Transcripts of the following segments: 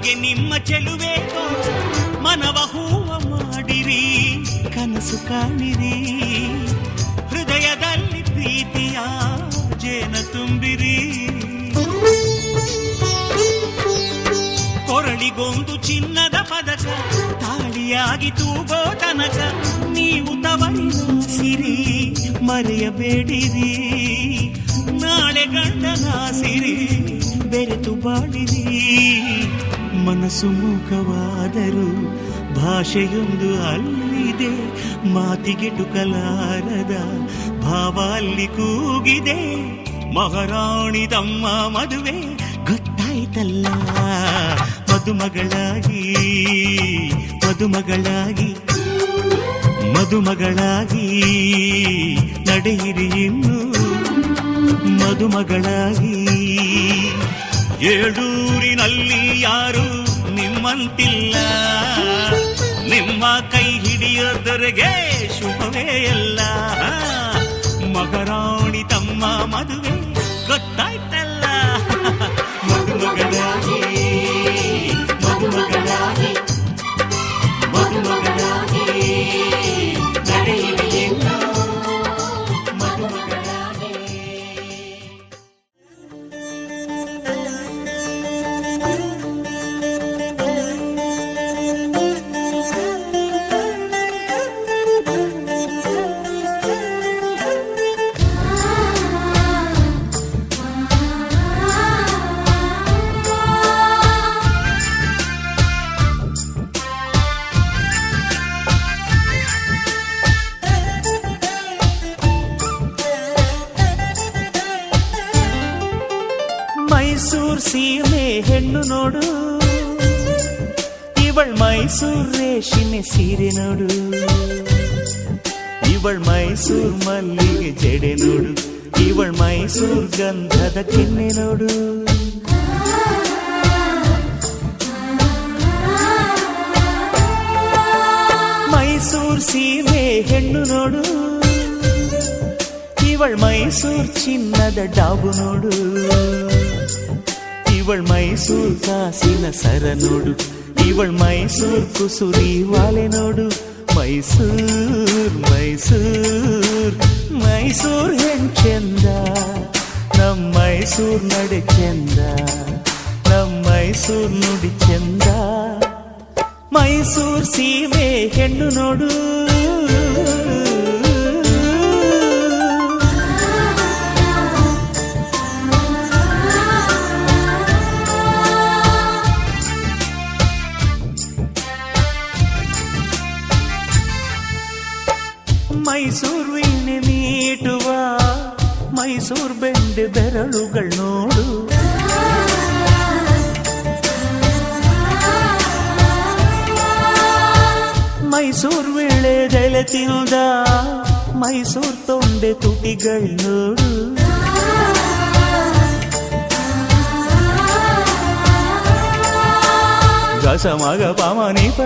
ನಮಗೆ ನಿಮ್ಮ ಚೆಲುವೆ ಮನವ ಹೂವ ಮಾಡಿರಿ, ಕನಸು ಕಾಣಿರಿ, ಹೃದಯದಲ್ಲಿ ಪ್ರೀತಿಯ ಜೇನ ತುಂಬಿರಿ. ಕೊರಳಿಗೊಂದು ಚಿನ್ನದ ಪದಕ ತಾಳಿಯಾಗಿ ತೂಗೋ ತನಕ ನೀವು ತವರಿನ ಸಿರಿ ಮರೆಯಬೇಡಿರಿ. ನಾಳೆ ಗಂಡನ ಸಿರಿ ಬೆರೆತು ಬಾಳಿರಿ. ಮನಸ್ಸು ಮೂಕವಾದರೂ ಭಾಷೆಯೊಂದು ಅಲ್ಲಿದೆ, ಮಾತಿಗೆಟುಕಲಾರದ ಭಾವ ಅಲ್ಲಿ ಕೂಗಿದೆ. ಮಹಾರಾಣಿ ತಮ್ಮ ಮದುವೆ ಗೊತ್ತಾಯ್ತಲ್ಲ, ಮದುಮಗಳಾಗಿ ಮದುಮಗಳಾಗಿ ಮದುಮಗಳಾಗಿ ನಡೆಯಿರಿ ಇನ್ನು ಮದುಮಗಳಾಗಿ. ಏಳೂರಿನಲ್ಲಿ ಯಾರು ನಿಮ್ಮಂತಿಲ್ಲ, ನಿಮ್ಮ ಕೈ ಹಿಡಿಯೋದರೆಗೆ ಶುಭವೇ ಎಲ್ಲ. ಮಹಾರಾಣಿ ತಮ್ಮ ಮದುವೆ ಗೊತ್ತಾಯ್ತಲ್ಲ, ಮದುಮಗಳಾಗಿ ಮದುಮಗಳಾಗಿ ಮದುಮಗಳಾಗಿ ನಡೆಯಿರಿ ಇನ್ನು ಮದುಮಗಳಾಗಿ. ಮೈಸೂರ್ ಸೀಮೆ ಹೆಣ್ಣು ನೋಡು, ಇವಳ್ ಮೈಸೂರ್ ರೇಷ್ಮೆ ಸೀರೆ ನೋಡು, ಇವಳ್ ಮೈಸೂರ್ ಮಲ್ಲಿಗೆ ಜಡೆ ನೋಡು, ಇವಳ್ ಮೈಸೂರ್ ಗಂಧದ ಕೆನ್ನೆ ನೋಡು. ಮೈಸೂರ್ ಸೀಮೆ ಹೆಣ್ಣು ನೋಡು, ಇವಳ್ ಮೈಸೂರ್ ಚಿನ್ನದ ಡಾಬು ನೋಡು, ಇವಳ್ ಮೈಸೂರ್ ಕಾಸಿನ ಸರ ನೋಡು, ಇವಳ್ ಮೈಸೂರ್ ಕುಸುರಿ ವಾಲೆ ನೋಡು. ಮೈಸೂರ್ ಮೈಸೂರ್ ಮೈಸೂರ್ ಹೆಂಚೆಂದ, ನಮ್ ಮೈಸೂರ್ ನಡೆ ಚೆಂದ, ನಮ್ ಮೈಸೂರ್ ನುಡಿ ಚೆಂದ. ಮೈಸೂರ್ ಸೀಮೆ ಹೆಣ್ಣು ನೋಡು. ಮೈಸೂರ್ ವೀಣೆ ಮೀಟುವ ಮೈಸೂರ್ ಬೆಂಡೆ ಬೆರಳುಗಳು ನೋಡು, ಮೈಸೂರ್ ವೀಳೆದೆಲೆ ತಿಂದ ಮೈಸೂರ್ ತೊಂಡೆ ತುಟಿಗಳು ನೋಡು. ಗಸ ಮಗ ಪಾಮನೀಪ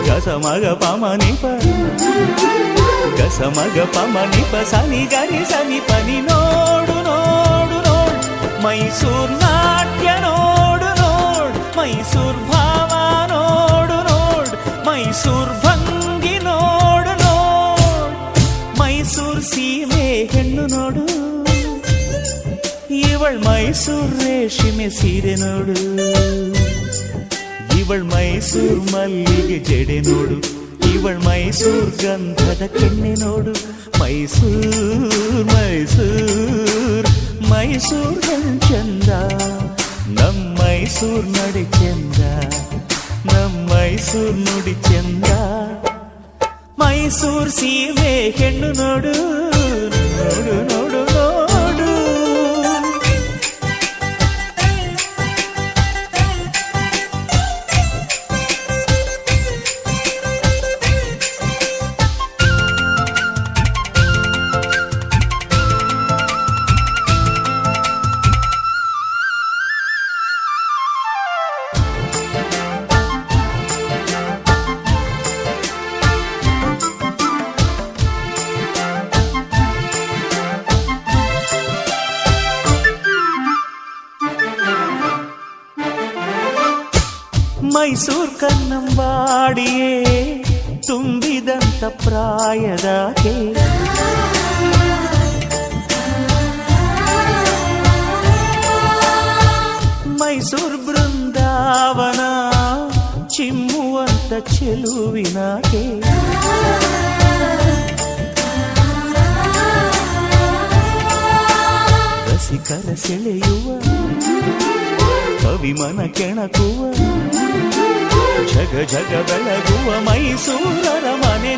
ಗಸ ಮಗ ಪಾಮನೀಪ ಗಸ ಮಗ ಪಾಮನೀಪ ಸನಿ ಗರಿ ಸನಿ ಪನಿ ನೋಡು ನೋಡು ನೋಡು. ಮೈಸೂರ್ ನಾಟ್ಯ ನೋಡು ನೋಡು, ಮೈಸೂರ್ ಭಾವ ನೋಡು ನೋಡು, ಮೈಸೂರ್ ಭಂಗಿ ನೋಡು ನೋಡು. ಮೈಸೂರ್ ಸೀಮೆ ಹೆಣ್ಣು ನೋಡು, ಇವಳ್ ಮೈಸೂರ್ ರೇಷ್ಮೆ ಸೀರೆ ನೋಡು, ಇವಳ್ ಮೈಸೂರ್ ಮಲ್ಲಿಗೆ ಜಡೆ ನೋಡು, ಇವಳ್ ಮೈಸೂರ್ ಗಂಧದ ಕೆನ್ನೆ ನೋಡು. ಮೈಸೂರ್ ಮೈಸೂರ್ ಮೈಸೂರ್ ಚಂದ, ನಮ್ ಮೈಸೂರ್ ನಡೆ ಚೆಂದ, ನಮ್ ಮೈಸೂರ್ ನುಡಿ ಚೆಂದ. ಮೈಸೂರ್ ಸೀಮೆ ಹೆಣ್ಣು ನೋಡು ನೋಡು ನೋಡು ನೋಡು. ಮೈಸೂರ್ ಕನ್ನಂಬಾಡಿಯೇ ತುಂಬಿದಂತ ಪ್ರಾಯದಾಕೆ ಮೈಸೂರ್ ಬೃಂದಾವನ ಚಿಮ್ಮುವಂತ ಚೆಲುವಿನಾಕೆ ರಸಿಕರ ಸೆಳೆಯುವ ಕವಿಮನ ಕೆಣಕುವ ಜಗ ಜಗ ಬೆಳಗುವ ಮೈಸೂರರ ಮನೆ